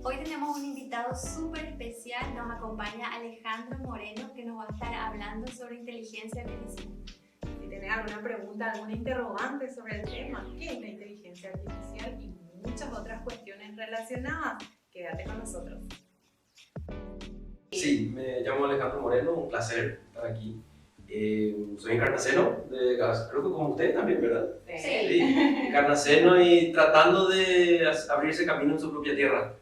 Hoy tenemos un invitado súper especial, nos acompaña Alejandro Moreno, que nos va a estar hablando sobre inteligencia artificial. Si tenés alguna pregunta, alguna interrogante sobre el tema, qué es la inteligencia artificial y muchas otras cuestiones relacionadas, quédate con nosotros. Sí, me llamo Alejandro Moreno, un placer estar aquí. Soy encarnaceno, creo que como usted también, ¿verdad? Sí. Encarnaceno y tratando de abrirse camino en su propia tierra.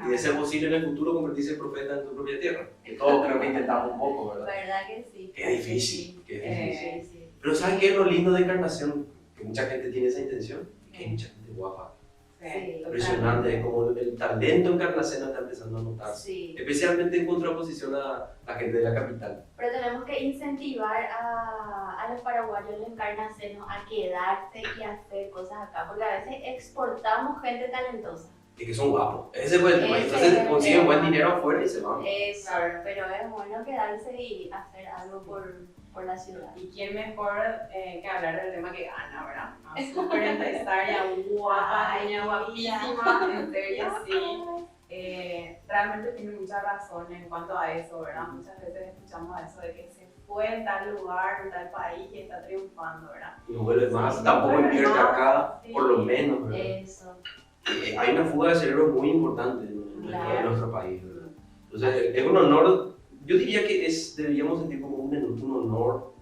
Y de ser posible en el futuro convertirse en profeta en tu propia tierra. Que todos creo que intentamos un poco, ¿verdad? ¿Verdad que sí? Qué difícil, qué difícil. Sí. Pero ¿sabes qué es lo lindo de Encarnación? Que mucha gente tiene esa intención y que hay mucha gente guapa. Sí, Impresionante, como el talento encarnaceno está empezando a notarse. Sí. Especialmente en contraposición a la gente de la capital. Pero tenemos que incentivar a los paraguayos de encarnacenos a quedarse y a hacer cosas acá, porque a veces exportamos gente talentosa. Y que son guapos. Ese fue el tema. Entonces consiguen buen dinero afuera y se van. Eso, pero es bueno quedarse y hacer algo por la ciudad. ¿Y quién mejor que hablar del tema que Ana, verdad? Una súper empresaria, guapa, niña guapísima, en serio, sí. Realmente tiene mucha razón en cuanto a eso, ¿verdad? Muchas veces escuchamos eso de que se fue en tal lugar, en tal país y está triunfando, ¿verdad? No vuelve más, Sí, tampoco invierte más, acá, sí. por lo menos, ¿verdad? Eso. Hay una fuga de cerebro muy importante Claro. en nuestro país, ¿verdad? Entonces, es un honor, yo diría que deberíamos sentir como un honor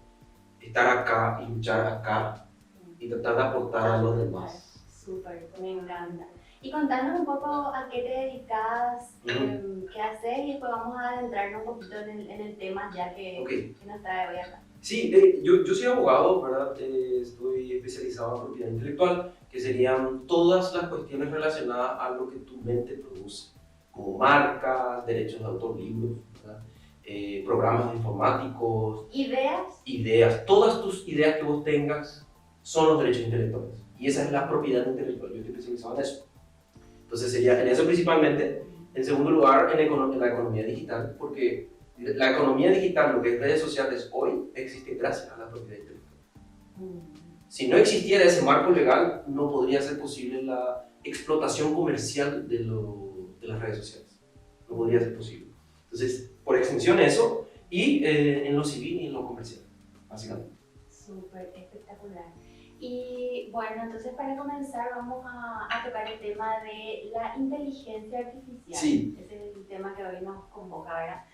estar acá y luchar acá y tratar de aportar a los demás. Súper, me encanta. Y contanos un poco a qué te dedicas, qué haces y después vamos a adentrarnos un poquito en el tema ya que nos trae hoy acá. Sí, yo soy abogado, ¿verdad? Estoy especializado en propiedad intelectual, que serían todas las cuestiones relacionadas a lo que tu mente produce, como marcas, derechos de autor, libros, ¿verdad? Programas informáticos, ideas, todas tus ideas que vos tengas son los derechos intelectuales. Y esa es la propiedad intelectual, yo estoy especializado en eso. Entonces sería en eso principalmente. En segundo lugar, en la economía digital, porque la economía digital, lo que es redes sociales hoy, existe gracias a la propiedad intelectual. Si no existiera ese marco legal, no podría ser posible la explotación comercial de las redes sociales. No podría ser posible. Entonces, por extensión eso, y en lo civil y en lo comercial, básicamente. Súper espectacular. Y bueno, entonces para comenzar vamos a tocar el tema de la inteligencia artificial. Sí. Ese es el tema que hoy nos convoca, ¿verdad?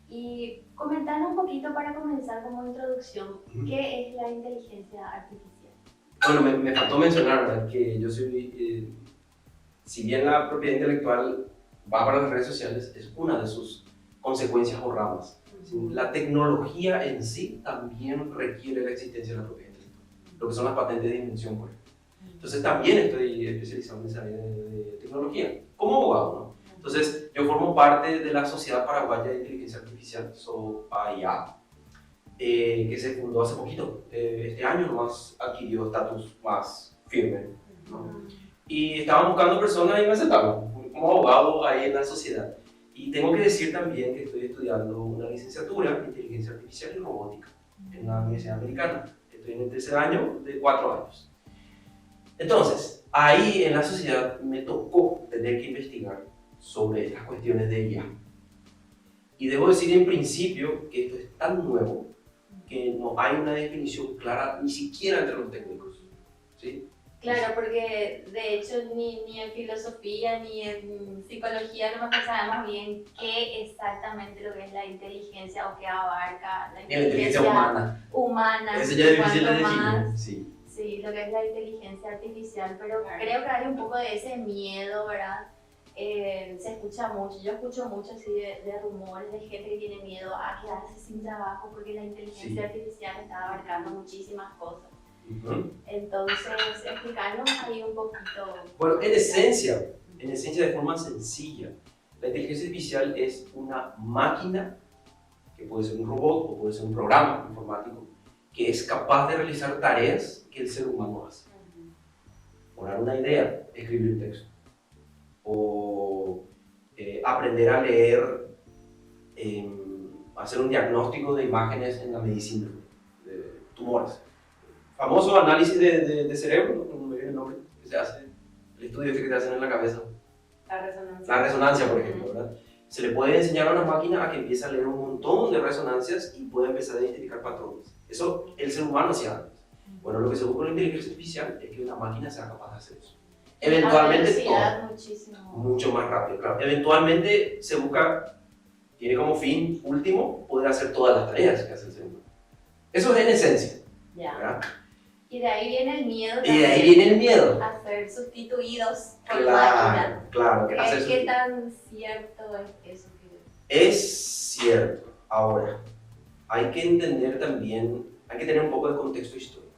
Y comentarnos un poquito para comenzar como introducción, ¿qué es la inteligencia artificial? Bueno, me faltó mencionar, ¿verdad? Que yo soy, si bien la propiedad intelectual va para las redes sociales, es una de sus consecuencias o ramas. La tecnología en sí también requiere la existencia de la propiedad intelectual, lo que son las patentes de invención, por ejemplo. Entonces también estoy especializado en esa área de tecnología, como abogado, ¿no? Entonces yo formo parte de la Sociedad Paraguaya de Inteligencia Artificial, SOPAIA, que se fundó hace poquito, este año nomás adquirió estatus más firme, ¿no? Y estaban buscando personas y me aceptaron como abogado ahí en la sociedad. Y tengo que decir también que estoy estudiando una licenciatura en Inteligencia Artificial y Robótica en la Universidad Americana. Estoy en el tercer año de 4 años. Entonces, ahí en la sociedad me tocó tener que investigar sobre estas cuestiones de IA. Y debo decir en principio que esto es tan nuevo que no hay una definición clara ni siquiera entre los técnicos, ¿sí? Claro, porque de hecho ni en filosofía ni en psicología nosotros sabemos bien qué exactamente lo que es la inteligencia o qué abarca la inteligencia humana. Eso ya es difícil de definir, más, sí. Sí, lo que es la inteligencia artificial, pero creo que hay un poco de ese miedo, ¿verdad? Se escucha mucho, yo escucho mucho así de rumores de gente que tiene miedo a quedarse sin trabajo porque la inteligencia artificial está abarcando muchísimas cosas. Entonces, explicarnos ahí un poquito. Bueno, en esencia, de forma sencilla, la inteligencia artificial es una máquina, que puede ser un robot o puede ser un programa informático, que es capaz de realizar tareas que el ser humano hace. Poner una idea, escribir un texto, o aprender a leer, hacer un diagnóstico de imágenes en la medicina, de tumores. Famoso análisis de cerebro, ¿no? No me viene el nombre, que se hace, el estudio que te hacen en la cabeza. resonancia. La resonancia, por ejemplo, ¿verdad? Se le puede enseñar a una máquina a que empiece a leer un montón de resonancias y pueda empezar a identificar patrones. Eso el ser humano hacía antes. Bueno, lo que se busca con la inteligencia artificial es que una máquina sea capaz de hacer eso. Eventualmente todo. Muchísimo. Mucho más rápido, claro. Eventualmente se busca, tiene como fin último, poder hacer todas las tareas que hace el ser humano. Eso es en esencia. Ya. ¿Verdad? Y de ahí viene el miedo. Y de ahí viene el miedo. A ser sustituidos por Claro, máquinas. claro. ¿Qué tan cierto es eso? Es cierto. Ahora, hay que entender también, hay que tener un poco de contexto histórico.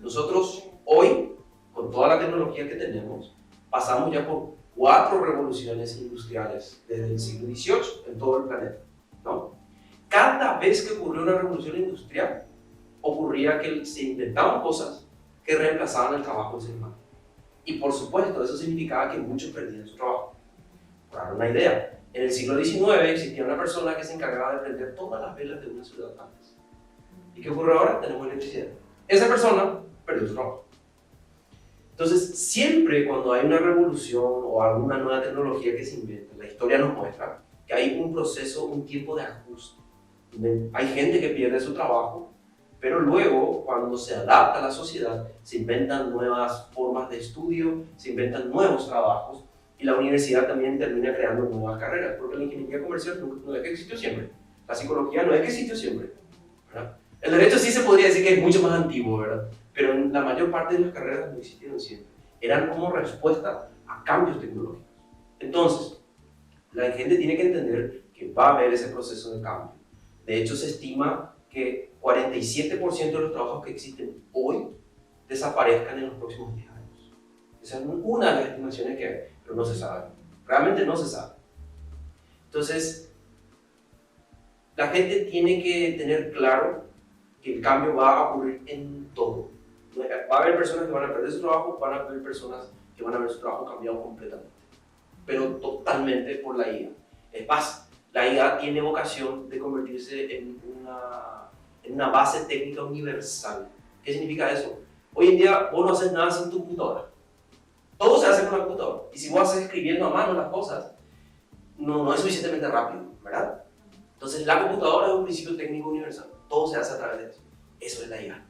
Nosotros hoy, con toda la tecnología que tenemos, pasamos ya por 4 revoluciones industriales desde el siglo XVIII en todo el planeta, ¿no? Cada vez que ocurrió una revolución industrial, ocurría que se inventaban cosas que reemplazaban el trabajo del ser humano. Y por supuesto, eso significaba que muchos perdían su trabajo. Por dar una idea, en el siglo XIX existía una persona que se encargaba de prender todas las velas de una ciudad antes. ¿Y qué ocurre ahora? Tenemos electricidad. Esa persona perdió su trabajo. Entonces, siempre cuando hay una revolución o alguna nueva tecnología que se inventa, la historia nos muestra que hay un proceso, un tiempo de ajuste. Hay gente que pierde su trabajo, pero luego, cuando se adapta a la sociedad, se inventan nuevas formas de estudio, se inventan nuevos trabajos, y la universidad también termina creando nuevas carreras, porque la ingeniería comercial no es que existió siempre, la psicología no es que existió siempre, ¿verdad? El derecho sí se podría decir que es mucho más antiguo, ¿verdad? Pero en la mayor parte de las carreras no existieron siempre, eran como respuesta a cambios tecnológicos. Entonces, la gente tiene que entender que va a haber ese proceso de cambio. De hecho, se estima que 47% de los trabajos que existen hoy desaparezcan en los próximos 10 años. Esa es una de las estimaciones que hay, pero no se sabe. Realmente no se sabe. Entonces, la gente tiene que tener claro que el cambio va a ocurrir en todo. Va a haber personas que van a perder su trabajo, van a haber personas que van a ver su trabajo cambiado completamente. Pero totalmente por la IA. Es más, la IA tiene vocación de convertirse en una base técnica universal. ¿Qué significa eso? Hoy en día vos no haces nada sin tu computadora. Todo se hace con la computadora. Y si vos haces escribiendo a mano las cosas, no es suficientemente rápido, ¿verdad? Entonces la computadora es un principio técnico universal. Todo se hace a través de eso. Eso es la IA.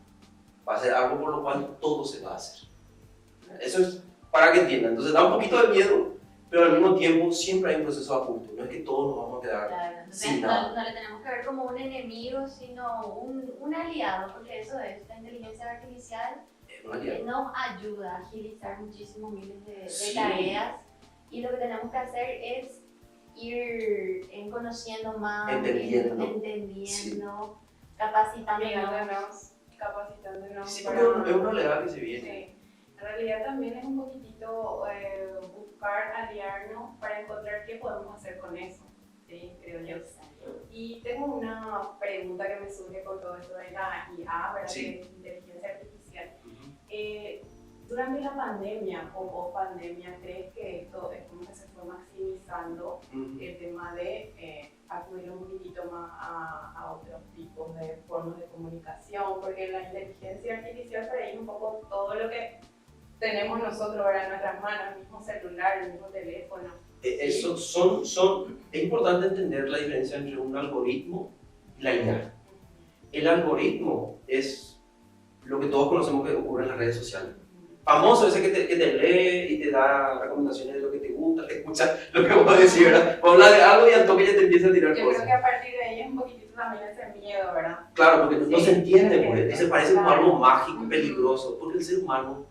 Va a ser algo por lo cual todo se va a hacer. Eso es para que entiendan. Entonces da un poquito de miedo, pero al mismo tiempo siempre hay un proceso de ajuste. No es que todos nos vamos a quedar sin nada. No le tenemos que ver como un enemigo, sino un aliado, porque eso es, la inteligencia artificial nos ayuda a agilizar muchísimo miles de tareas, y lo que tenemos que hacer es ir conociendo más, entendiendo, capacitándonos. Sí, porque es una oleada que se viene. Sí. En realidad también es un poquitito buscar aliarnos para encontrar qué podemos hacer con eso, ¿sí? Creo yo. Y tengo una pregunta que me surge con todo esto de la IA, ¿verdad? Sí. De inteligencia artificial. Durante la pandemia o post-pandemia, ¿crees que esto es como que se fue maximizando el tema de acudir un poquitito más a otros tipos de formas de comunicación? Porque la inteligencia artificial por ahí es un poco todo lo que tenemos nosotros ahora en nuestras manos, el mismo celular, el mismo teléfono. Es importante entender la diferencia entre un algoritmo y la IA. El algoritmo es lo que todos conocemos que ocurre en las redes sociales. Famoso ese que te lee y te da recomendaciones de lo que te gusta, te escucha lo que vos decís, ¿verdad? Vos hablas de algo y al toque ya te empieza a tirar Yo cosas. creo que a partir de ahí es un poquitito también ese miedo, ¿verdad? Claro, porque no se entiende, pues. Entonces parece como algo mágico, peligroso, porque el ser humano,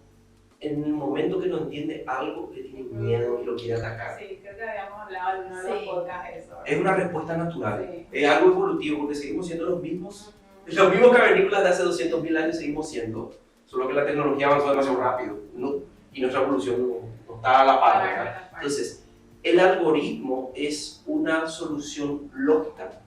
en el momento que no entiende algo, le tiene miedo y lo quiere atacar. Sí, creo que habíamos hablado en uno de los podcasts de eso, ¿verdad? Es una respuesta natural, Sí. es algo evolutivo, porque seguimos siendo los mismos cavernícolas de hace 200.000 años, seguimos siendo, solo que la tecnología avanzó demasiado rápido, ¿no? Y nuestra evolución no está a la par, ¿verdad? Entonces, el algoritmo es una solución lógica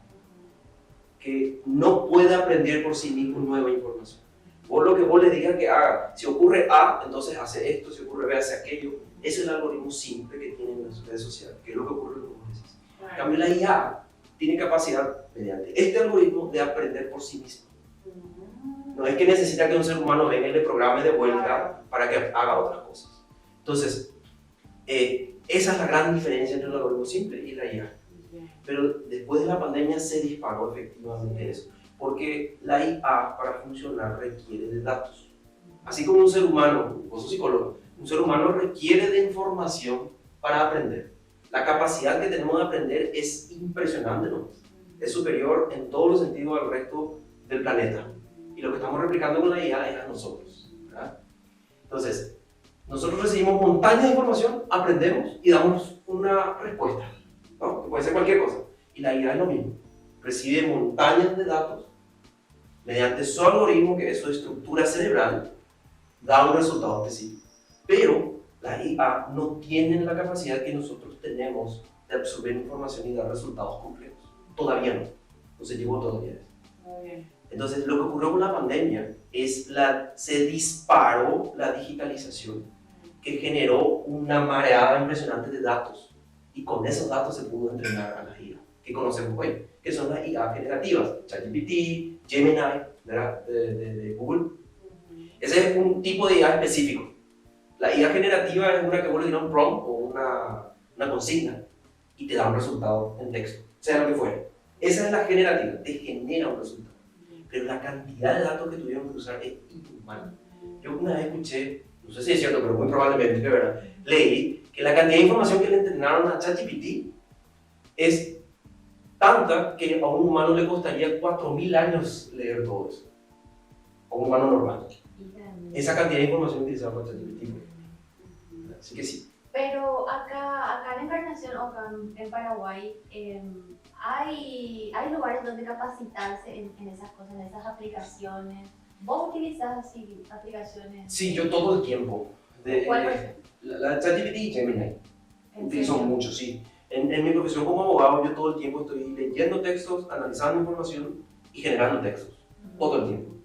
que no puede aprender por sí mismo nueva información. Vos lo que vos le digas que haga, si ocurre A, entonces hace esto, si ocurre B, hace aquello. Ese es el algoritmo simple que tienen las redes sociales, que es lo que ocurre con vos decís. En cambio, la IA tiene capacidad, mediante este algoritmo, de aprender por sí mismo. No es que necesita que un ser humano venga y le programe de vuelta para que haga otras cosas. Entonces, Esa es la gran diferencia entre un algoritmo simple y la IA. Pero después de la pandemia se disparó efectivamente eso, porque la IA para funcionar requiere de datos. Así como un ser humano, vos sos psicólogo, un ser humano requiere de información para aprender. La capacidad que tenemos de aprender es impresionante, ¿no? Es superior en todos los sentidos al resto del planeta. Y lo que estamos replicando con la IA es a nosotros, ¿verdad? Entonces, nosotros recibimos montañas de información, aprendemos y damos una respuesta, ¿no? Que puede ser cualquier cosa. Y la IA es lo mismo. Recibe montañas de datos, mediante su algoritmo, que es su estructura cerebral, da un resultado específico. Pero la IA no tiene la capacidad que nosotros tenemos de absorber información y dar resultados complejos. Todavía no. No se llegó todavía a eso. Muy bien. Entonces, lo que ocurrió con la pandemia es se disparó la digitalización, que generó una mareada impresionante de datos. Y con esos datos se pudo entrenar a las IA que conocemos hoy, que son las IA generativas, ChatGPT, Gemini, ¿verdad? De Google. Ese es un tipo de IA específico. La IA generativa es una que vos le das un prompt o una consigna y te da un resultado en texto, sea lo que fuere. Esa es la generativa, te genera un resultado. Pero la cantidad de datos que tuvieron que usar es inhumana. Yo una vez escuché, no sé si es cierto, pero muy probablemente, ¿verdad? Leí que la cantidad de información que le entrenaron a ChatGPT es tanta que a un humano le costaría 4.000 años leer todo eso. A un humano normal. Esa cantidad de información utilizada por ChatGPT. Así que sí. Pero acá en Encarnación o acá en Paraguay hay lugares donde capacitarse en esas cosas, en esas aplicaciones. ¿Vos utilizás así aplicaciones? Sí, yo todo el tiempo. ¿Cuál versión? La ChatGPT y Gemini. ¿En Utilizo serio? mucho, sí. En mi profesión como abogado, yo todo el tiempo estoy leyendo textos, analizando información y generando textos. Todo el tiempo.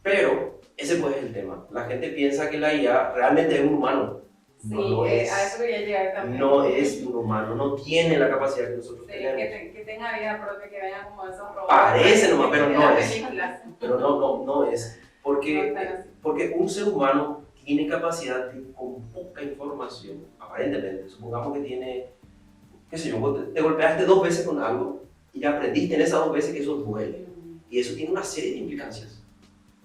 Pero ese pues es el tema. La gente piensa que la IA realmente es un humano. Sí, No lo es. a eso quería llegar también. No es un humano, no tiene la capacidad que nosotros Sí, tenemos. que tenga vida propia, que venga como esos robots. Parece nomás, pero de no las es. películas. Pero no es. No Porque, están así. porque un ser humano tiene capacidad de, con poca información, aparentemente, supongamos que tiene, qué sé yo, vos te golpeaste 2 veces con algo y ya aprendiste en esas 2 veces que eso duele. Y eso tiene una serie de implicancias.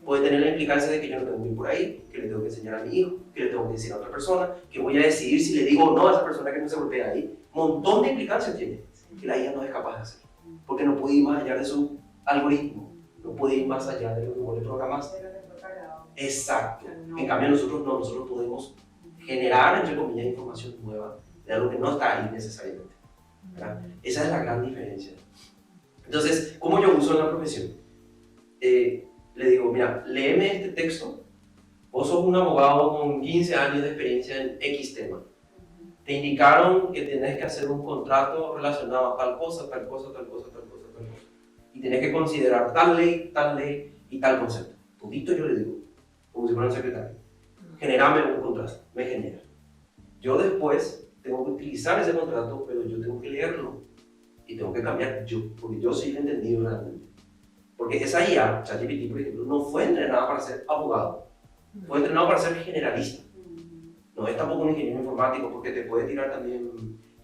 Puede tener la implicancia de que yo no tengo que ir por ahí, que le tengo que enseñar a mi hijo, que le tengo que decir a otra persona, que voy a decidir si le digo o no a esa persona que no se golpea ahí. Un montón de implicancias tiene, que la IA no es capaz de hacer. Porque no puede ir más allá de su algoritmo, no puede ir más allá de lo que vos le programaste. Pero te fue cargado. Exacto. No. En cambio nosotros no, nosotros podemos generar, entre comillas, información nueva de algo que no está ahí necesariamente, ¿verdad? Esa es la gran diferencia. Entonces, ¿cómo yo uso en la profesión? Le digo, mira, léeme este texto, vos sos un abogado con 15 años de experiencia en X tema. Te indicaron que tenés que hacer un contrato relacionado a tal cosa, tal cosa, tal cosa, tal cosa, tal cosa. Y tenés que considerar tal ley y tal concepto. Todito yo le digo, como si fuera un secretario. Generame un contrato, me genera. Yo después tengo que utilizar ese contrato, pero yo tengo que leerlo. Y tengo que cambiar yo, porque yo soy el entendido realmente. Porque esa IA, ChatGPT por ejemplo, no fue entrenada para ser abogado. Fue entrenado para ser generalista. No es tampoco un ingeniero informático porque te puede tirar también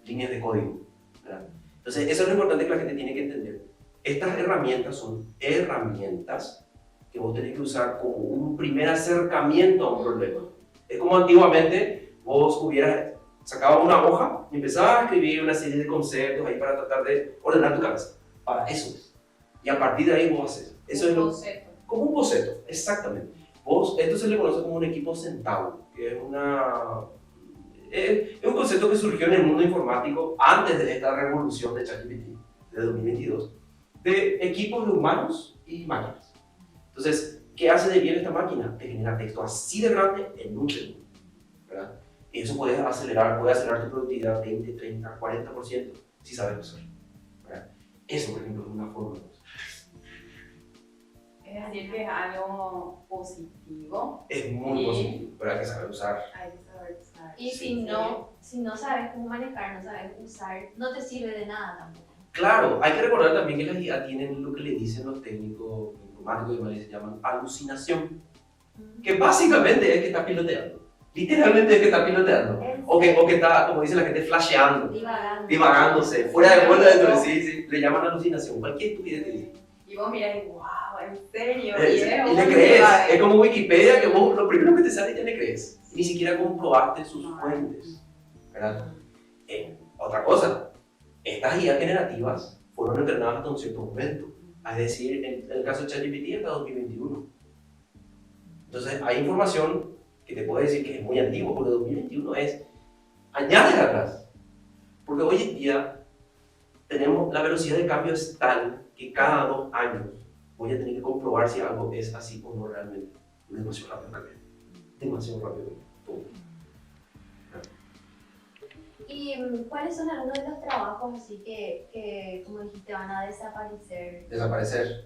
líneas de código, ¿verdad? Entonces, eso es lo importante que la gente tiene que entender. Estas herramientas son herramientas que vos tenés que usar como un primer acercamiento a un problema. Es como antiguamente vos hubieras sacado una hoja y empezabas a escribir una serie de conceptos ahí para tratar de ordenar tu cabeza. Para eso es. Y a partir de ahí vos haces. Eso es como un boceto, exactamente. Esto se le conoce como un equipo Centauro, que es un concepto que surgió en el mundo informático antes de esta revolución de ChatGPT de 2022, de equipos de humanos y máquinas. Entonces, ¿qué hace de bien esta máquina? Te genera texto así de grande en un segundo, ¿verdad? Y eso puede acelerar tu productividad 20, 30, 40% si sabes usar, ¿verdad? Eso, por ejemplo, es una forma de usar. Es decir, que es algo positivo. Es muy positivo, pero hay que saber usar. Hay que saber usar. Y si no sabes cómo manejar, no sabes usar, no te sirve de nada tampoco. Claro, hay que recordar también que las IA tienen lo que le dicen los técnicos informáticos y demás, se llaman alucinación, que básicamente es que estás piloteando. Literalmente es que está piloteando. O que está, como dice la gente, flasheando, divagándose, fuera de vuelta dentro de sí, le llaman alucinación, cualquier estupidez que dice. Y vos mirás y wow, ¿en serio? Y le crees, es como Wikipedia, que vos lo primero que te sale ya le crees. Ni siquiera comprobaste sus fuentes, ¿verdad? Otra cosa, estas IA generativas fueron entrenadas hasta un cierto momento. Es decir, en el caso de ChatGPT hasta 2021. Entonces, hay información que te puedo decir que es muy antiguo, porque 2021 es añades atrás. Porque hoy en día tenemos la velocidad de cambio es tal que cada 2 años voy a tener que comprobar si algo es así o no realmente. Es demasiado rápido también. Demasiado rápido. Todo. ¿Y cuáles son algunos de los trabajos así que como dijiste, van a desaparecer? Desaparecer.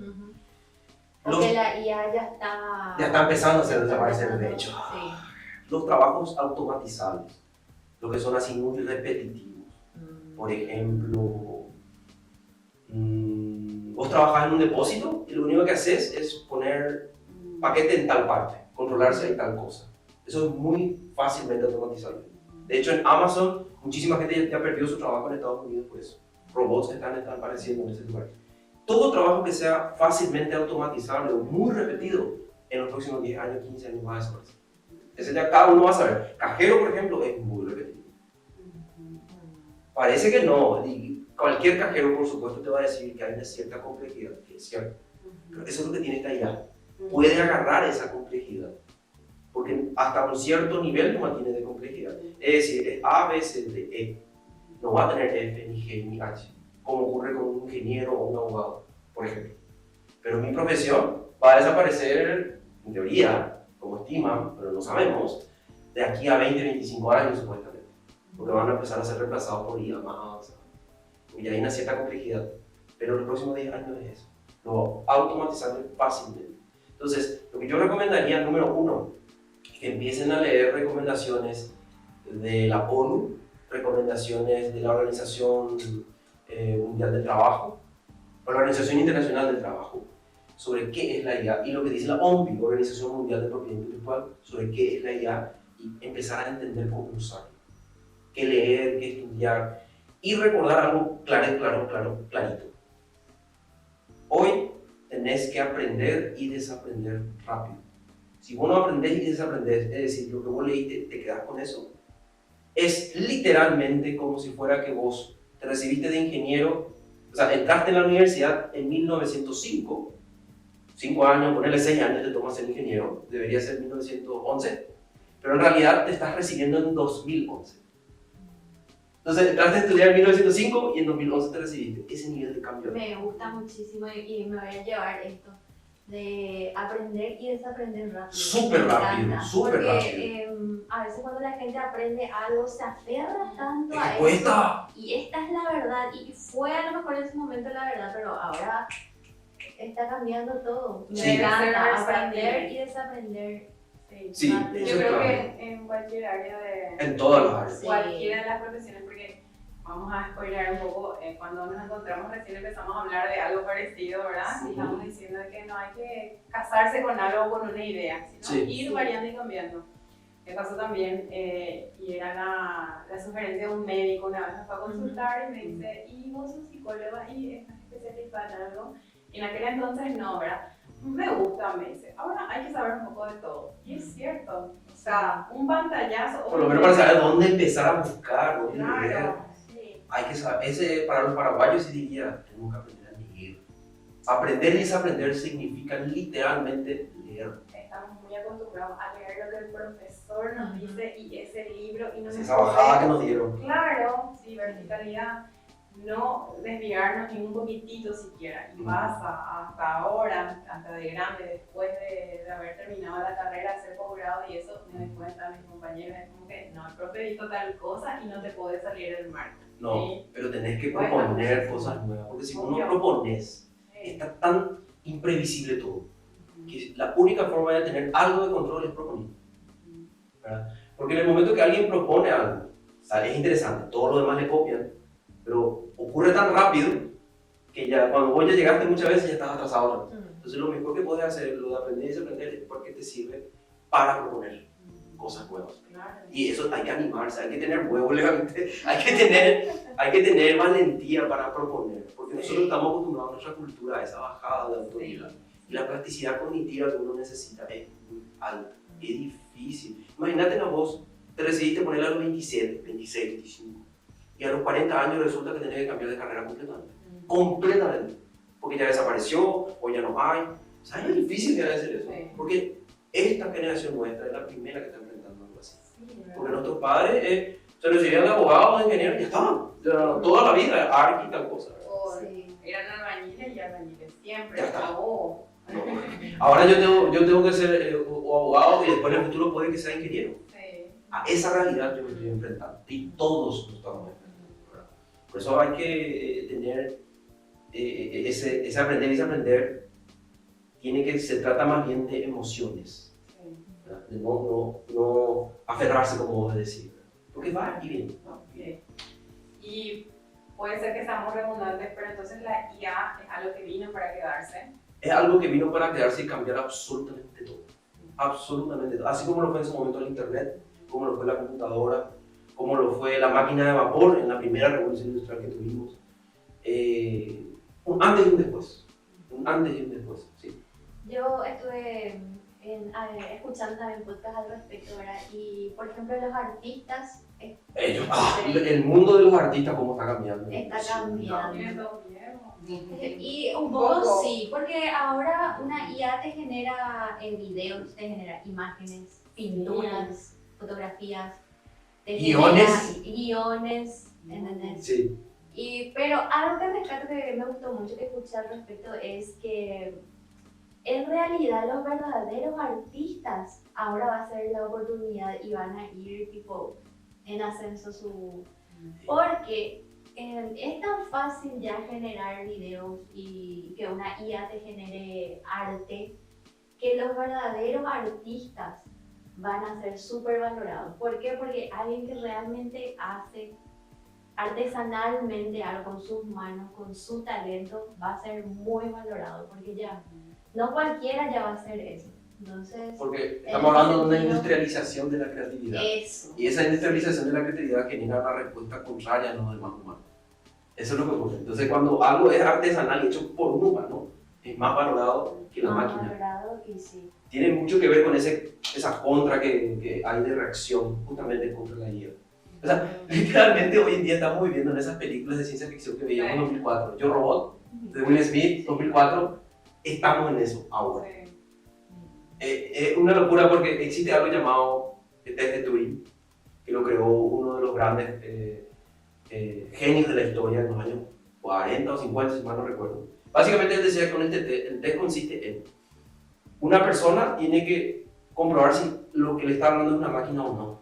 Porque la IA ya está empezando a hacer desaparecer, de hecho. Sí. Los trabajos automatizables, lo que son así muy repetitivos. Por ejemplo, vos trabajás en un depósito y lo único que haces es poner paquete en tal parte, controlar si hay tal cosa. Eso es muy fácilmente automatizable. De hecho, en Amazon, muchísima gente ya perdió su trabajo en Estados Unidos por eso. Robots están apareciendo en ese lugar. Todo trabajo que sea fácilmente automatizable o muy repetido, en los próximos 10 años, 15 años va a desaparecer. Ese ya cada uno va a saber. Cajero, por ejemplo, es muy repetido. Parece que no. Y cualquier cajero, por supuesto, te va a decir que hay una cierta complejidad, que es cierto. Pero eso es lo que tiene esta IA. Puede agarrar esa complejidad. Porque hasta un cierto nivel no mantiene de complejidad. Es decir, es A, B, C, D, E. No va a tener F, ni G, ni H, como ocurre con un ingeniero o un abogado, por ejemplo. Pero mi profesión va a desaparecer, en teoría, como estiman, pero no sabemos, de aquí a 20, 25 años supuestamente. Porque van a empezar a ser reemplazados por IA más avanzadas. Porque ya hay una cierta complejidad. Pero los próximos 10 años es eso. Lo automatizable fácilmente. Entonces, lo que yo recomendaría, número 1, que empiecen a leer recomendaciones de la ONU, recomendaciones de la Organización Mundial del Trabajo, o la Organización Internacional del Trabajo, sobre qué es la IA, y lo que dice la OMPI, Organización Mundial de Propiedad Intelectual, sobre qué es la IA, y empezar a entender cómo usarla, qué leer, qué estudiar, y recordar algo clarito. Hoy tenés que aprender y desaprender rápido. Si vos no aprendés y desaprendés, es decir, lo que vos leíste, te quedás con eso, es literalmente como si fuera que vos te recibiste de ingeniero, o sea, entraste en la universidad en 1905, 5 años, ponele 6 años te tomas ser ingeniero, debería ser 1911, pero en realidad te estás recibiendo en 2011. Entonces entraste a estudiar en 1905 y en 2011 te recibiste. Ese nivel de cambio. Me gusta muchísimo y me voy a llevar esto de aprender y desaprender rápido. Súper rápido, súper rápido. A veces cuando la gente aprende algo se aferra tanto a cuesta. eso. Y esta es la verdad. Y fue a lo mejor en ese momento la verdad, pero ahora está cambiando todo. Me encanta aprender y desaprender. Sí, yo creo que en cualquier área en todas las áreas. Cualquiera de las profesiones, porque vamos a spoilear un poco, cuando nos encontramos recién empezamos a hablar de algo parecido, ¿verdad? Sí. Y estamos diciendo que no hay que casarse con algo o con una idea, sino ir variando y cambiando. Me pasó también, y era la sugerencia de un médico, una vez me fue a consultar y me dice, ¿y vos sos psicóloga y estás especializada en algo? Y en aquel entonces no, ¿verdad? Me gusta, me dice, ahora hay que saber un poco de todo. Y es cierto, o sea, un pantallazo. Por lo menos para saber dónde empezar a buscar, dónde leer. Claro, sí. Hay que saber, para los paraguayos sí diría, tenemos que aprender a leer. Aprender y desaprender significa literalmente leer. Estamos muy acostumbrados a leer lo que el profesor nos dice y ese libro y no nos esa bajada que nos dieron. Claro, sí, verticalidad. No desviarnos ni un poquitito siquiera. Y pasa hasta ahora, hasta de grande, después de haber terminado la carrera, hacer posgrado y eso, me doy cuenta a mis compañeros, es como que no, el profe dijo tal cosa y no te podés salir del marco. No, ¿sí? pero tenés que proponer cosas nuevas, porque si vos no propones, está tan imprevisible todo, que la única forma de tener algo de control es proponer. ¿Verdad? Porque en el momento que alguien propone algo, es interesante, todos los demás le copian, pero ocurre tan rápido que ya cuando vos ya llegaste muchas veces ya estás atrasado. Entonces lo mejor que puedes hacer, lo de aprender y desaprender, es porque te sirve para proponer. cosas nuevas. Claro. Y eso hay que animarse, hay que tener huevo legalmente, hay que tener valentía para proponer, porque nosotros estamos acostumbrados a nuestra cultura a esa bajada de autoridad. Y la plasticidad cognitiva que uno necesita es muy alta, es difícil. Imagínate a vos, te decidiste ponerla a los 27, 26, 25, y a los 40 años resulta que tenés que cambiar de carrera completamente. Completamente. Porque ya desapareció o ya no hay. ¿Sabes lo difícil que es hacer eso? Sí. Porque esta generación nuestra es la primera que está enfrentando algo así. Sí, Porque nuestros padres se recibían de abogados, de ingenieros, y ya estaban. Toda la vida, arqui y tal cosa. O Sí. eran albañiles y albañiles siempre. Ya está. Acabó. No. Ahora yo tengo que ser o abogado y después en el futuro puede que sea ingeniero. Sí. A esa realidad yo me estoy enfrentando y todos nos estamos enfrentando, ¿verdad? Por eso hay que tener ese aprender y ese aprender se trata más bien de emociones, Sí. ¿verdad? De no aferrarse como vos decís, ¿verdad? Porque va y viene, va y viene. Y puede ser que seamos redundantes, pero entonces la IA es algo que vino para quedarse. Es algo que vino para quedarse y cambiar absolutamente todo. Absolutamente todo. Así como lo fue en su momento el internet, como lo fue la computadora, como lo fue la máquina de vapor en la primera revolución industrial que tuvimos. Un antes y un después. Un antes y un después, sí. Yo estuve escuchando también podcast al respecto, ¿verdad? Y por ejemplo los artistas El mundo de los artistas, cómo está cambiando. Está cambiando. Y eso, viejo. Y un poco sí, porque ahora una IA te genera videos, te genera imágenes, pinturas, fotografías, te Guiones. genera guiones, ¿entendés? Sí. Pero algo que rescato que me gustó mucho que escuché al respecto es que en realidad los verdaderos artistas ahora va a ser la oportunidad y van a ir tipo en ascenso porque es tan fácil ya generar videos y que una IA te genere arte que los verdaderos artistas van a ser súper valorados. ¿Por qué? Porque alguien que realmente hace artesanalmente algo con sus manos, con su talento, va a ser muy valorado porque ya no cualquiera ya va a hacer eso. Entonces, Porque estamos hablando de una industrialización de la creatividad. eso. Y esa industrialización de la creatividad genera una respuesta contraria a lo del más humano. Eso es lo que ocurre. Entonces, cuando algo es artesanal y hecho por un humano, es más valorado que la Más máquina. valorado y sí. Tiene mucho que ver con esa contra que hay de reacción justamente contra la IA. O sea, literalmente hoy en día estamos viviendo en esas películas de ciencia ficción que veíamos en 2004. Yo Robot, de Will Smith, 2004, estamos en eso ahora. Sí. Es una locura porque existe algo llamado el test de Turing, que lo creó uno de los grandes genios de la historia en los años 40 o 50, si mal no recuerdo. Básicamente él decía que con el test consiste en una persona tiene que comprobar si lo que le está hablando es una máquina o no.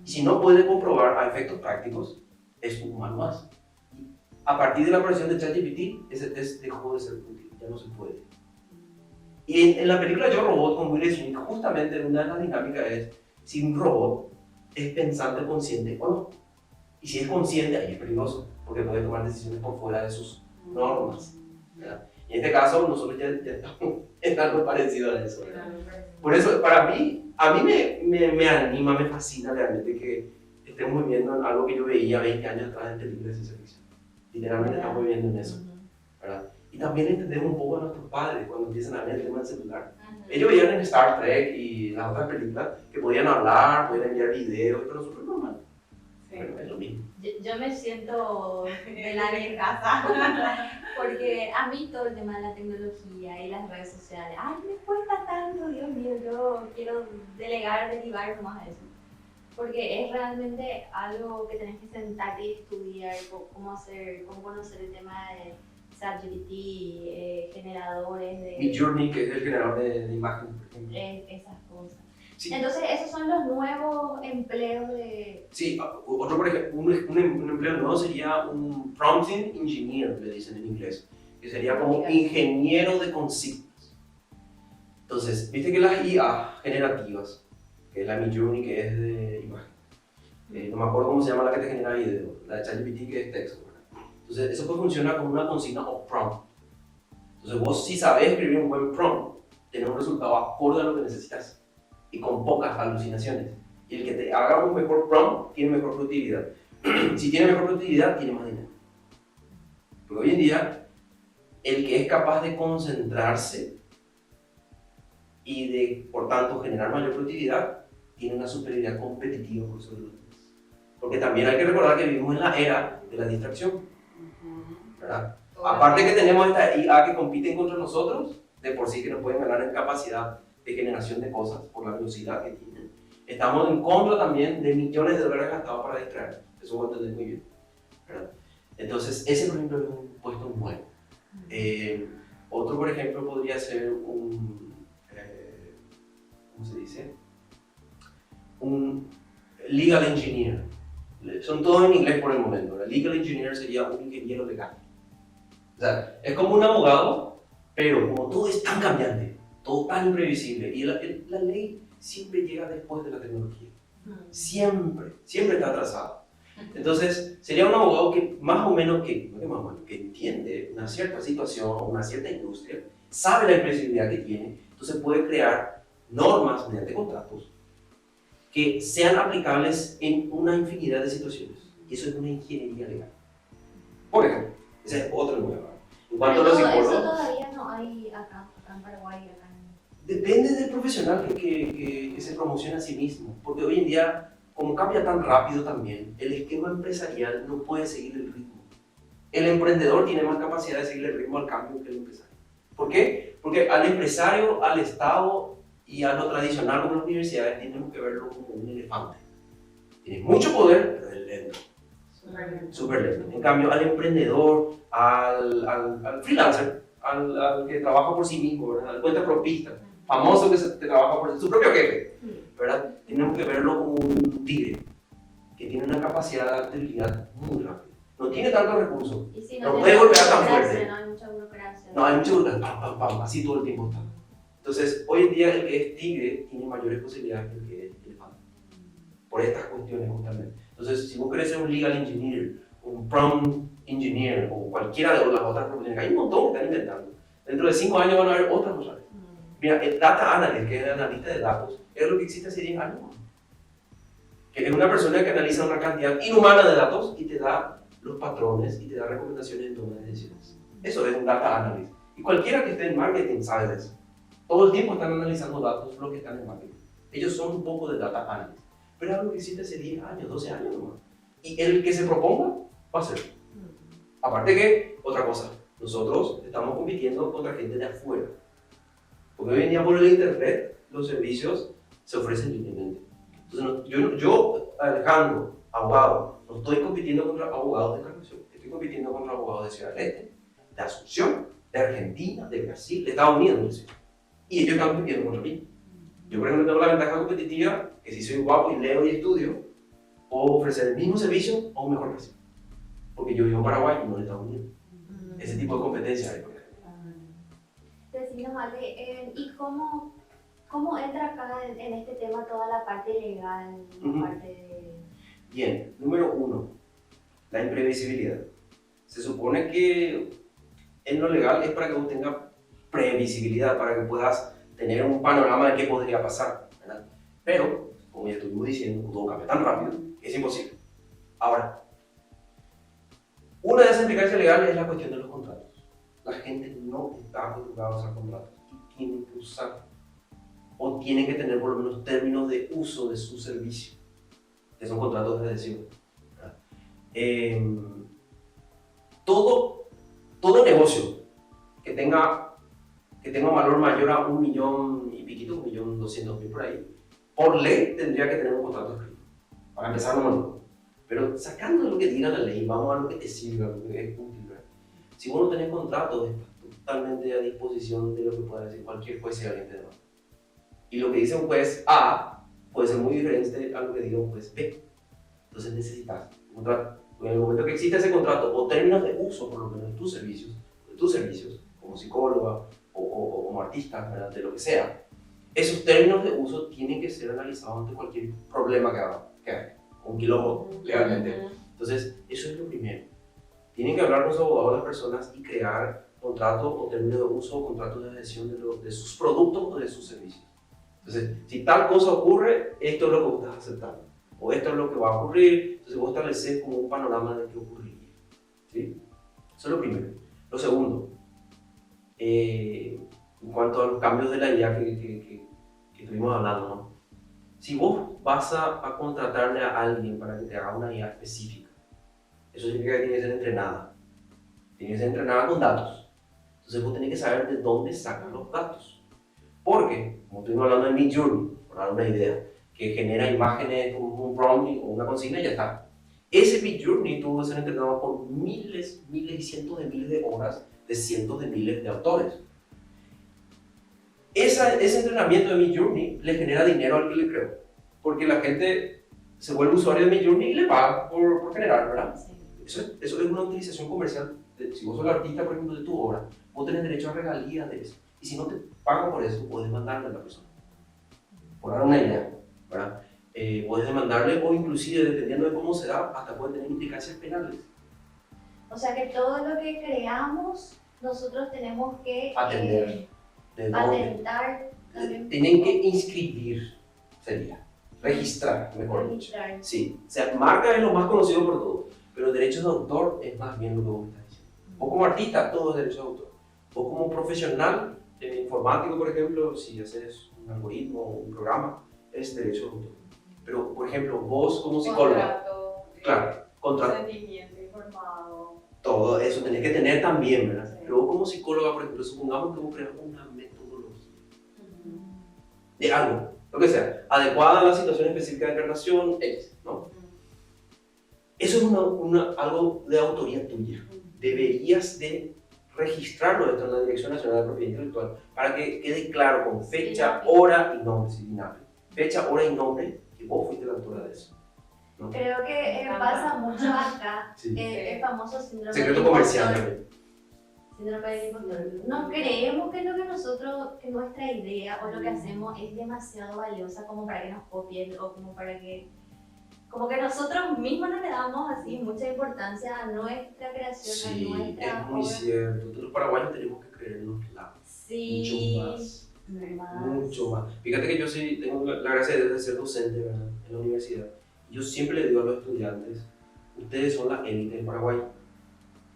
Y si no puede comprobar a efectos prácticos, es un humano más. Y a partir de la aparición de ChatGPT, ese test dejó de ser útil, ya no se puede. Y en la película Yo Robot con Will Smith, justamente una de las dinámicas es si un robot es pensante consciente o no. Y si es consciente, ahí es peligroso, porque puede tomar decisiones por fuera de sus normas, ¿verdad? Y en este caso, nosotros ya estamos en algo parecido a eso, ¿verdad? Por eso, para mí, a mí me anima, me fascina realmente que estemos viviendo en algo que yo veía 20 años atrás en películas de ciencia ficción. Literalmente estamos viviendo en eso, ¿verdad? Y también entendemos un poco a nuestros padres cuando empiezan a ver el tema del celular. Ellos veían en Star Trek y las otras películas que podían hablar, podían enviar videos, pero nosotros no, man. Sí. Bueno, es lo mismo. Yo me siento de la vieja, porque a mí todo el tema de la tecnología y las redes sociales, ay, me cuesta tanto, Dios mío, yo quiero derivar nomás a eso. Porque es realmente algo que tenés que sentarte y estudiar, cómo conocer el tema de ChatGPT, generadores de... Midjourney, que es el generador de imágenes, por ejemplo. esas cosas. Sí. Entonces, esos son los nuevos empleos de... Sí, otro, por ejemplo, un empleo nuevo sería un prompting engineer, le dicen en inglés, que sería como ingeniero de consignas. Entonces, viste que las IA generativas, que es la Midjourney, que es de imagen, no me acuerdo cómo se llama la que te genera video, la de ChatGPT, que es texto, ¿verdad? Entonces, eso puede funcionar como una consigna o prompt. Entonces, vos si sabés escribir un buen prompt, tenés un resultado acorde a lo que necesitas. y con pocas alucinaciones. Y el que te haga un mejor prompt tiene mejor productividad. Si tiene mejor productividad, tiene más dinero. Porque hoy en día, el que es capaz de concentrarse y de, por tanto, generar mayor productividad, tiene una superioridad competitiva por sobre los demás. Porque también hay que recordar que vivimos en la era de la distracción, ¿verdad? Aparte que tenemos esta IA que compiten contra nosotros, de por sí que nos pueden ganar en capacidad de generación de cosas por la velocidad que tienen. Estamos en contra también de millones de dólares gastados para distraer. Eso lo entendés muy bien, ¿verdad? Entonces, ese por ejemplo es un puesto nuevo. Otro, por ejemplo, podría ser ¿cómo se dice? Un legal engineer. Son todos en inglés por el momento. El legal engineer sería un ingeniero legal. O sea, es como un abogado, pero como todo es tan cambiante, todo tan imprevisible, y la ley siempre llega después de la tecnología. Siempre está atrasado. Entonces, sería un abogado que más o menos, que entiende una cierta situación o una cierta industria, sabe la imprevisibilidad que tiene, entonces puede crear normas mediante contratos que sean aplicables en una infinidad de situaciones. Y eso es una ingeniería legal. Por ejemplo, esa es otra nueva. En cuanto a los psicólogos, eso todavía no hay acá en Paraguay. Depende del profesional que se promociona a sí mismo. Porque hoy en día, como cambia tan rápido también, el esquema empresarial no puede seguir el ritmo. El emprendedor tiene más capacidad de seguir el ritmo al cambio que el empresario. ¿Por qué? Porque al empresario, al Estado y a lo tradicional como las universidades tenemos que verlo como un elefante. Tiene mucho poder, pero es lento. Súper lento. En cambio, al emprendedor, al freelancer, al que trabaja por sí mismo, ¿verdad? Al cuenta propista, famoso que trabaja por su propio jefe, ¿verdad? Tenemos que verlo como un tigre que tiene una capacidad de adaptabilidad muy rápida. No tiene tantos recursos, Y si no puede golpear tan fuerte. No hay mucha burocracia. No, hay mucha burocracia, así todo el tiempo está. Entonces, hoy en día el que es tigre tiene mayores posibilidades que el que es elefante. Por estas cuestiones justamente. Entonces, si vos querés ser un legal engineer, un prompt engineer o cualquiera de las otras profesiones, hay un montón que están inventando. Dentro de 5 años van a haber otras cosas. Mira, el data analyst, que es el analista de datos, es lo que existe hace 10 años. Que es una persona que analiza una cantidad inhumana de datos y te da los patrones y te da recomendaciones en toma de decisiones. Eso es un data analyst. Y cualquiera que esté en marketing sabe de eso. Todo el tiempo están analizando datos los que están en marketing. Ellos son un poco de data analyst. Pero es algo que existe hace 10 años, 12 años nomás. Y el que se proponga va a ser. Aparte que, otra cosa, nosotros estamos compitiendo contra gente de afuera. Porque hoy en día por el internet los servicios se ofrecen libremente. Entonces yo, Alejandro, abogado, no estoy compitiendo contra abogados de Encarnación. Estoy compitiendo contra abogados de Ciudad del Este, de Asunción, de Argentina, de Brasil, de Estados Unidos, inclusive. Y ellos están compitiendo contra mí. Yo, por ejemplo, tengo la ventaja competitiva que si soy guapo y leo y estudio, puedo ofrecer el mismo servicio a un mejor precio. Porque yo vivo en Paraguay y no en Estados Unidos. Ese tipo de competencia hay, por ejemplo. Decinos, Ale, ¿y cómo entra acá en este tema toda la parte legal? La parte de... Bien, número 1, la imprevisibilidad. Se supone que en lo legal es para que vos tengas previsibilidad, para que puedas tener un panorama de qué podría pasar, ¿verdad? Pero, como ya estuvimos diciendo, todo cambia tan rápido que es imposible. Ahora, una de esas implicancias legales es la cuestión de los contratos. La gente no está acostumbrada a usar contratos y tiene que usar o tienen que tener por lo menos términos de uso de su servicio, que son contratos de adhesión. Todo negocio que tenga un valor mayor a 1 millón y piquito, 1.200.000 por ahí, por ley tendría que tener un contrato escrito. Para empezar, no. Pero sacando lo que diga la ley, vamos a lo que te sirva, lo que es útil. Si vos no tenés contrato, estás totalmente a disposición de lo que pueda decir cualquier juez y alguien te demanda. Y lo que dice un juez A puede ser muy diferente a lo que diga un juez B. Entonces necesitas un contrato. En el momento que existe ese contrato o términos de uso, por lo menos de tus servicios como psicóloga o como artista, ¿verdad? De lo que sea, esos términos de uso tienen que ser analizados ante cualquier problema que haya, un quilombo legalmente. Entonces, eso es lo primero. Tienen que hablar con su abogado las personas y crear contratos o términos de uso o contratos de adhesión de sus productos o de sus servicios. Entonces, si tal cosa ocurre, esto es lo que vos estás aceptando. O esto es lo que va a ocurrir. Entonces vos estableces como un panorama de qué ocurriría. ¿Sí? Eso es lo primero. Lo segundo, en cuanto a los cambios de la IA que estuvimos hablando, ¿no? Si vos vas a contratarle a alguien para que te haga una IA específica, eso significa que tiene que ser entrenada. Tiene que ser entrenada con datos. Entonces vos tenés que saber de dónde sacan los datos. Porque, como estuvimos hablando de Midjourney, por dar una idea, que genera imágenes con un prompt o una consigna y ya está. Ese Midjourney tuvo que ser entrenado por miles y cientos de miles de horas de cientos de miles de autores. Ese entrenamiento de Midjourney le genera dinero al que le creó. Porque la gente se vuelve usuario de Midjourney y le paga por generar, ¿verdad? Sí. Eso es una utilización comercial. Si vos sos el artista, por ejemplo, de tu obra, vos tenés derecho a regalías de eso. Y si no te pagan por eso, puedes demandarle a la persona. Por dar una idea, ¿verdad? Puedes demandarle o inclusive, dependiendo de cómo se da, hasta puede tener implicancias penales. O sea que todo lo que creamos, nosotros tenemos que Atender. ¿De dónde? patentar también. Tienen que inscribir, sería. Registrar, mejor dicho. Registrar. Sí, o sea, marca es lo más conocido por todos, pero derechos de autor es más bien lo que vos estás diciendo. Vos como artista, todo es derecho de autor. Vos como profesional, informático, por ejemplo, si haces un algoritmo o un programa, es derecho de autor. Pero, por ejemplo, vos como psicóloga, claro, Consentimiento informado. todo eso tenés que tener también, ¿verdad? Sí. Pero vos como psicóloga, por ejemplo, supongamos que vos creas una metodología de algo, lo que sea, adecuada a la situación específica de encarnación, X, ¿no? Eso es algo de autoría tuya. Deberías de registrarlo esto en la Dirección Nacional de Propiedad Intelectual para que quede claro con fecha, hora y nombre, sí, DINAPE. Fecha, hora y nombre, que vos fuiste la autora de eso. ¿No? Creo que pasa mucho acá, Sí. el famoso síndrome Secreto del comercial impostor. también. Síndrome del impostor. No creemos que lo que nosotros, que nuestra idea o lo que hacemos es demasiado valiosa como para que nos copien o como para que, como que nosotros mismos no le damos así mucha importancia a nuestra creación, Sí, a nuestra es muy obra. cierto. Los paraguayos tenemos que creernos la Sí, mucho más. más. Mucho más. Fíjate que yo sí tengo la gracia de ser docente, ¿verdad? En la universidad. Yo siempre le digo a los estudiantes, ustedes son la élite del Paraguay.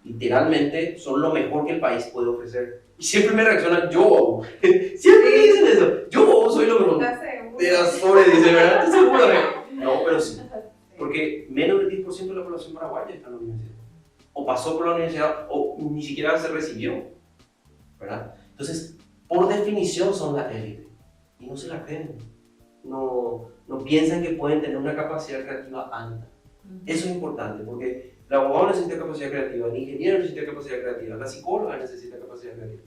Literalmente son lo mejor que el país puede ofrecer. Y siempre me reaccionan, yo, siempre me dicen eso, yo soy lo mejor. ¿Estás seguro? Te das sobre, dice, ¿verdad? ¿Estás seguro? No, pero sí. Porque menos del 10% de la población paraguaya está en la universidad. O pasó por la universidad, o ni siquiera se recibió. ¿Verdad? Entonces, por definición son la élite. Y no se la creen. No piensan que pueden tener una capacidad creativa alta. Eso es importante, porque el abogado necesita capacidad creativa, el ingeniero necesita capacidad creativa, la psicóloga necesita capacidad creativa.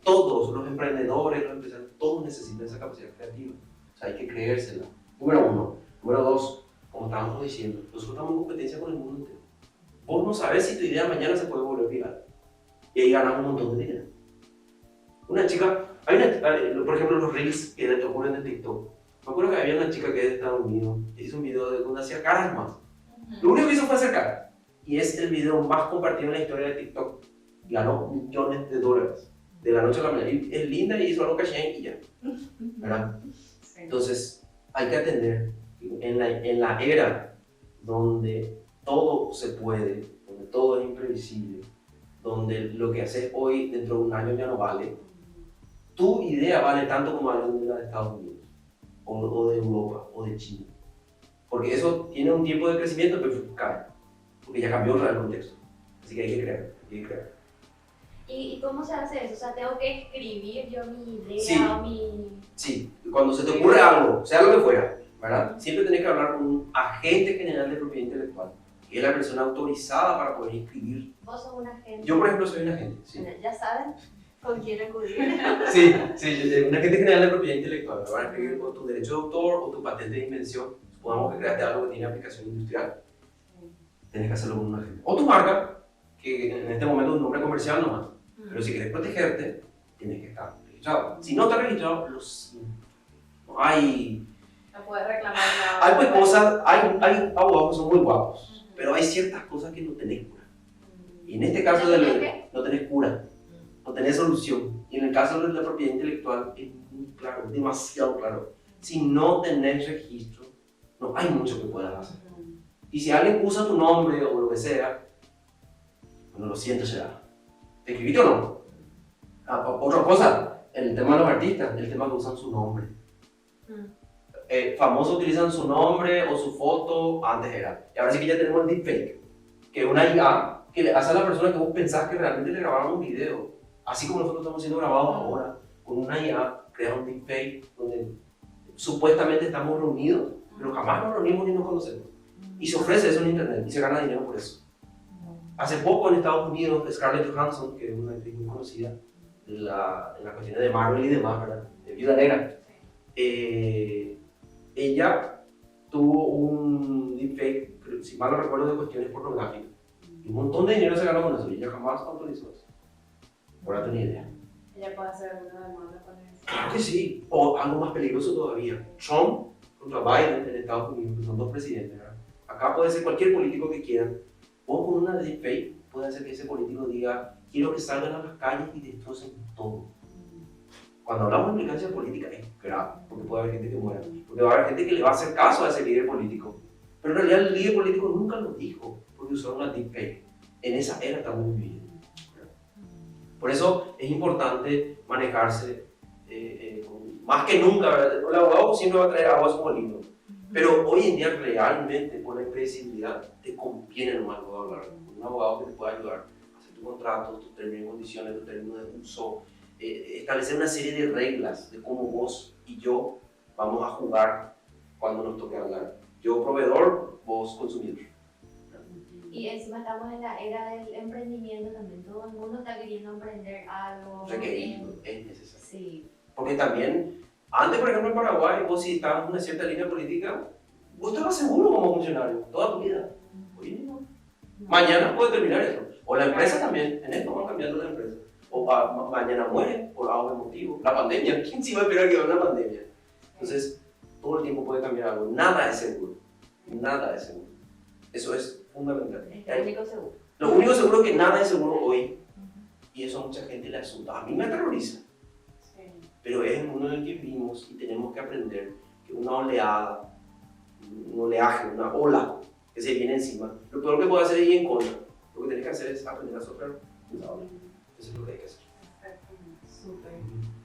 Todos, los emprendedores, los empresarios, todos necesitan esa capacidad creativa. O sea, hay que creérsela. Número uno. Número dos, como estábamos diciendo, nosotros estamos en competencia con el mundo entero. Vos no sabés si tu idea mañana se puede volver viral. Y ahí ganas un montón de dinero. Una chica, por ejemplo, los reels que ocurren en TikTok. Me acuerdo que había una chica que es de Estados Unidos, que hizo un video donde hacía caras más. Lo único que hizo fue hacer caras. Y es el video más compartido en la historia de TikTok. Ganó millones de dólares de la noche a la mañana. Y es linda y hizo algo caché y ya. ¿Verdad? Sí. Entonces, hay que atender. En la era donde todo se puede, donde todo es imprevisible, donde lo que haces hoy dentro de un año ya no vale, tu idea vale tanto como la de Estados Unidos, o de Europa, o de China. Porque eso tiene un tiempo de crecimiento, pero cae, porque ya cambió el contexto. Así que hay que crear, hay que crear. ¿Y cómo se hace eso? O sea, tengo que escribir yo mi idea Sí. o mi... Sí, cuando se te ocurre algo, sea lo que fuera, ¿verdad? Siempre tenés que hablar con un agente general de propiedad intelectual, que es la persona autorizada para poder inscribir. Vos sos un agente. Yo, por ejemplo, soy un agente, sí. Bueno, ya saben con quién acudir. Sí, un agente general de propiedad intelectual. Me van a escribir con tu derecho de autor o tu patente de invención. Supongamos que creaste algo que tiene aplicación industrial. Tienes que hacerlo con un agente. O tu marca, que en este momento es un nombre comercial nomás. Pero si quieres protegerte, tienes que estar registrado. Si no está registrado, lo siento. No hay... No puedes reclamar nada. Hay pues cosas, hay abogados que son muy guapos, pero hay ciertas cosas que no tenés cura. Y en este caso no tenés cura, no tenés solución. Y en el caso de la propiedad intelectual es muy claro, demasiado claro. si no tenés registro, no hay mucho que puedas hacer. Y si alguien usa tu nombre o lo que sea, bueno, lo siento, será. ¿Te escribiste o no? Otra cosa, el tema de los artistas, el tema que usan su nombre. Famosos utilizan su nombre o su foto, antes era. Y ahora sí que ya tenemos el deepfake, que es una IA que le hace a la persona que vos pensás que realmente le grabaron un video. Así como nosotros estamos siendo grabados ahora, con una IA, crear un deepfake donde supuestamente estamos reunidos, pero jamás nos reunimos ni nos conocemos. Y se ofrece eso en internet y se gana dinero por eso. Hace poco en Estados Unidos, Scarlett Johansson, que es una actriz muy conocida en las cuestiones de Marvel y demás, ¿verdad? De Viuda Negra, ella tuvo un deepfake, si mal no recuerdo, de cuestiones pornográficas. Y un montón de dinero se ganó con eso y ella jamás autorizó eso. Por darte una idea. Ella puede hacer alguna demanda con eso. Claro que sí. O algo más peligroso todavía. Trump contra Biden en Estados Unidos, que son dos presidentes, ¿verdad? Acá puede ser cualquier político que quieran. O con una deepfake puede hacer que ese político diga: quiero que salgan a las calles y destrocen todo. Cuando hablamos de implicancia política es grave, porque puede haber gente que muera. Porque va a haber gente que le va a hacer caso a ese líder político. Pero en realidad el líder político nunca lo dijo, porque usaron una deepfake. En esa era estamos viviendo. Por eso es importante manejarse más que nunca, ¿verdad? El abogado siempre va a traer agua a su molino. Pero hoy en día realmente por la impredecibilidad te conviene nomás hablar con un abogado que te pueda ayudar a hacer tu contrato, tus términos y condiciones, tus términos de uso, establecer una serie de reglas de cómo vos y yo vamos a jugar cuando nos toque hablar. Yo proveedor, vos consumidor. Y encima estamos en la era del emprendimiento también. Todo el mundo está queriendo emprender algo. Requerido, es necesario. Sí. Porque también, antes por ejemplo en Paraguay, vos si estabas en una cierta línea política, vos estabas seguro como funcionario, toda tu vida. Hoy no. Mañana puede terminar eso. O la empresa también, en esto van cambiando la empresa. O mañana muere por algo motivo. La pandemia, ¿quién se iba a esperar que haya una pandemia? Entonces, todo el tiempo puede cambiar algo. Nada es seguro. Nada es seguro. Eso es fundamental. Es lo único seguro. Lo único seguro es que nada es seguro hoy. Y eso a mucha gente le asusta. A mí me aterroriza. Pero es el mundo en el que vivimos y tenemos que aprender que una oleada, un oleaje, una ola que se viene encima, lo peor que puede hacer es ir en contra. Lo que tienes que hacer es aprender a soplar esa ola. Eso es lo que hay que hacer. Súper.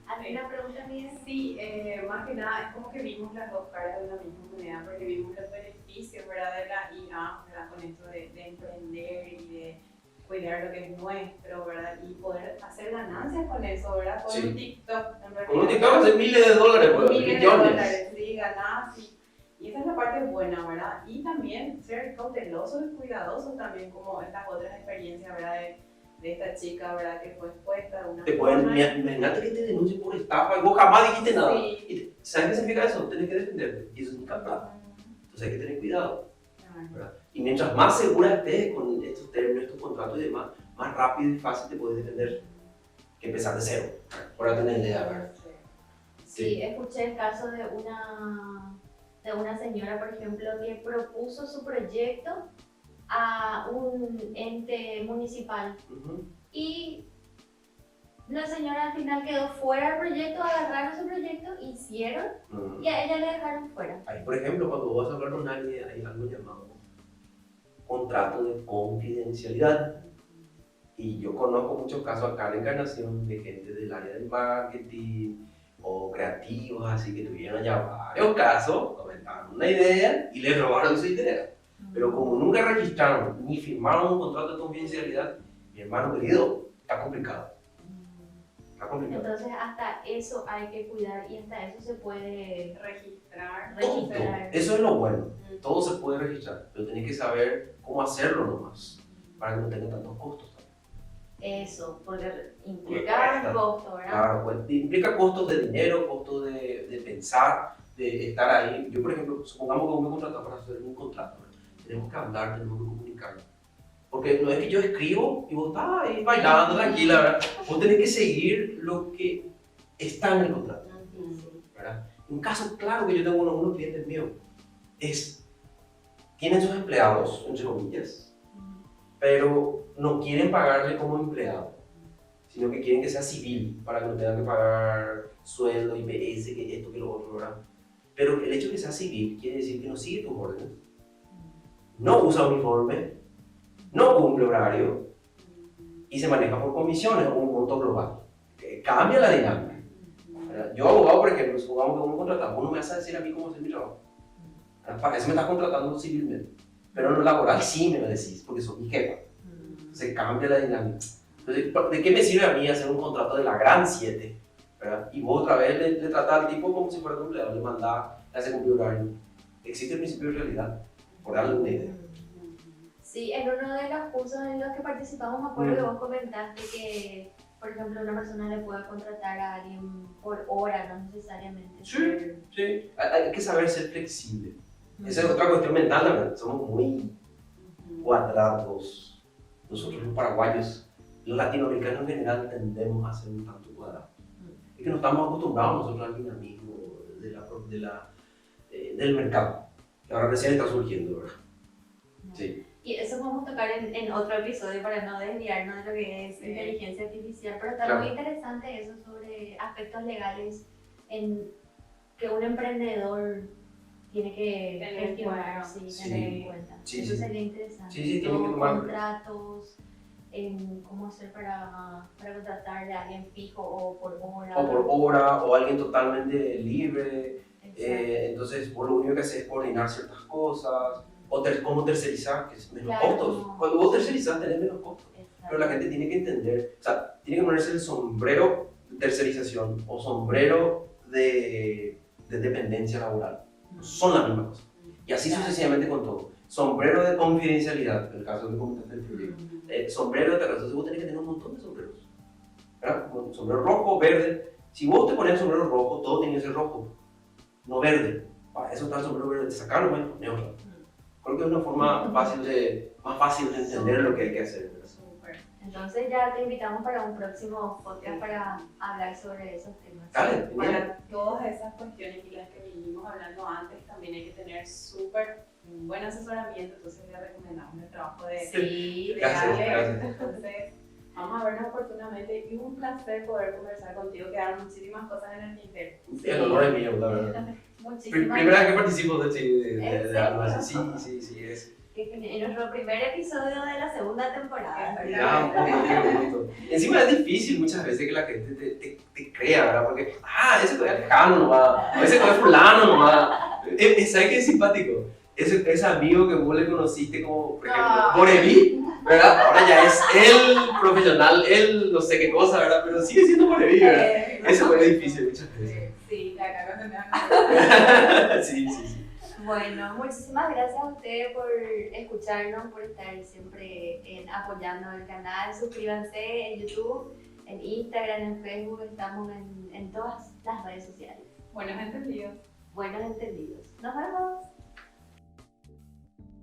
¿Alguna pregunta mía? Sí, más que nada es como que vimos las dos caras de la misma moneda, porque vimos los beneficios, ¿verdad? De la IA, ¿verdad? Con esto de emprender y de cuidar lo que es nuestro, ¿verdad? Y poder hacer ganancias con eso, ¿verdad? Con un TikTok, en realidad. Con un TikTok hace miles de dólares, pues, miles de dólares, sí, ganás. Y esa es la parte buena, ¿verdad? Y también ser cautelosos y cuidadosos también, como estas otras experiencias, ¿verdad? De esta chica, ¿verdad? Que fue expuesta de una te pueden, imagínate que te denuncien por estafa y vos jamás dijiste nada. Sí. Y ¿sabes qué significa eso? Tienes que defenderte. Y eso es nunca plata. Entonces hay que tener cuidado. ¿Verdad? Y mientras más segura estés con estos términos, estos contratos y demás, más rápido y fácil te puedes defender que empezar de cero. Para tener idea, ¿verdad? Sí, escuché el caso de una señora, por ejemplo, que propuso su proyecto a un ente municipal. Y la señora al final quedó fuera del proyecto, agarraron su proyecto, hicieron y a ella le dejaron fuera. Ahí, por ejemplo, cuando vos vas a hablar con alguien, hay algo llamado contrato de confidencialidad. Y yo conozco muchos casos acá en Encarnación de gente del área del marketing o creativos, así que tuvieron ya varios casos, comentaron una idea y le robaron su idea. Pero como nunca registraron ni firmaron un contrato de confidencialidad, mi hermano querido, está complicado. Está complicado. Entonces hasta eso hay que cuidar y hasta eso se puede registrar. Todo. Eso es lo bueno. Todo se puede registrar, pero tenés que saber cómo hacerlo nomás, para que no tenga tantos costos también. Eso, porque implica un costo, ¿verdad? Claro, pues, implica costos de dinero, costos de pensar, de estar ahí. Yo, por ejemplo, supongamos que vos me contratas para hacer un contrato, ¿verdad? Tenemos que hablar, tenemos que comunicar. Porque no es que yo escribo y vos estás ahí bailando tranquila, ¿verdad? Vos tenés que seguir lo que está en el contrato, ¿verdad? Un caso claro que yo tengo unos clientes míos es, tienen sus empleados, entre comillas, pero no quieren pagarle como empleado, sino que quieren que sea civil, para que no tengan que pagar sueldo, IPS, que esto, que lo otro, ¿verdad? pero el hecho de que sea civil quiere decir que no sigue tus órdenes, no usa uniforme, no cumple horario y se maneja por comisiones o un monto global. Que cambia la dinámica. Yo, abogado, por ejemplo, supongamos que uno contratado, uno me vas a decir a mí cómo hacer mi trabajo. Para eso me estás contratando civilmente. Pero en lo laboral sí me lo decís, porque sos mi jefa. Se cambia la dinámica. Entonces, ¿de qué me sirve a mí hacer un contrato de la gran 7? ¿Verdad? Y vos otra vez le tratás al tipo como si fuera tu empleado, le mandás, le hace cumplir horario. Existe el principio de realidad, por darle una idea. Sí, en uno de los cursos en los que participamos, me acuerdo que vos comentaste que, por ejemplo, una persona le puede contratar a alguien por hora, no necesariamente. Sí. Hay que saber ser flexible. Esa es otra cuestión mental también. Somos muy cuadrados. Nosotros los paraguayos, los latinoamericanos en general, tendemos a ser un tanto cuadrados. Es que no estamos acostumbrados nosotros al dinamismo del mercado, que ahora recién está surgiendo, ¿verdad? Sí. Y eso vamos a tocar en otro episodio para no desviarnos de lo que es inteligencia artificial, pero está muy interesante eso sobre aspectos legales en que un emprendedor tiene que gestionar, tener en cuenta. Eso sería interesante. Sí, tiene que tomar contratos, cómo hacer para contratarle a alguien fijo o por hora. O alguien totalmente libre. Entonces, vos lo único que haces es coordinar ciertas cosas. O cómo tercerizar, que es menos costos. Cuando vos tercerizás, tenés menos costos. Pero la gente tiene que entender, o sea, tiene que ponerse el sombrero de tercerización o sombrero de dependencia laboral. Son la misma cosa. Y así sucesivamente con todo. Sombrero de confidencialidad, en el caso que comentaste el proyecto. Sombrero de terreno. Entonces vos tenés que tener un montón de sombreros. ¿Verdad? Sombrero rojo, verde. Si vos te pones el sombrero rojo, todo tiene que ser rojo, no verde. Para eso está el sombrero verde, sacarlo, bueno, neutral. Creo que es una forma más fácil de entender lo que hay que hacer. Entonces ya te invitamos para un próximo podcast para hablar sobre esos temas. Dale, para todas esas cuestiones y las que vinimos hablando antes, también hay que tener súper buen asesoramiento, entonces le recomendamos el trabajo de gracias. Entonces, vamos a vernos oportunamente y un placer poder conversar contigo, quedaron muchísimas cosas en el tintero. Sí, el honor es mío, la verdad. Primera vez que participo de algo así. Sí, es. En nuestro primer episodio de la segunda temporada. Qué bonito. Encima es difícil muchas veces que la gente te crea, ¿verdad? Porque, ese todavía es lejano nomás, ese todavía es fulano nomás. ¿Sabes qué es simpático? Ese amigo que vos le conociste como, por ejemplo, Boreví, ¿verdad? Ahora ya es el profesional, el no sé qué cosa, ¿verdad? Pero sigue siendo Boreví, ¿verdad? Eso es difícil muchas veces. Sí, la cara Sí. Bueno, muchísimas gracias a ustedes por escucharnos, por estar siempre apoyando el canal. Suscríbanse en YouTube, en Instagram, en Facebook, estamos en todas las redes sociales. Buenos entendidos. Nos vemos.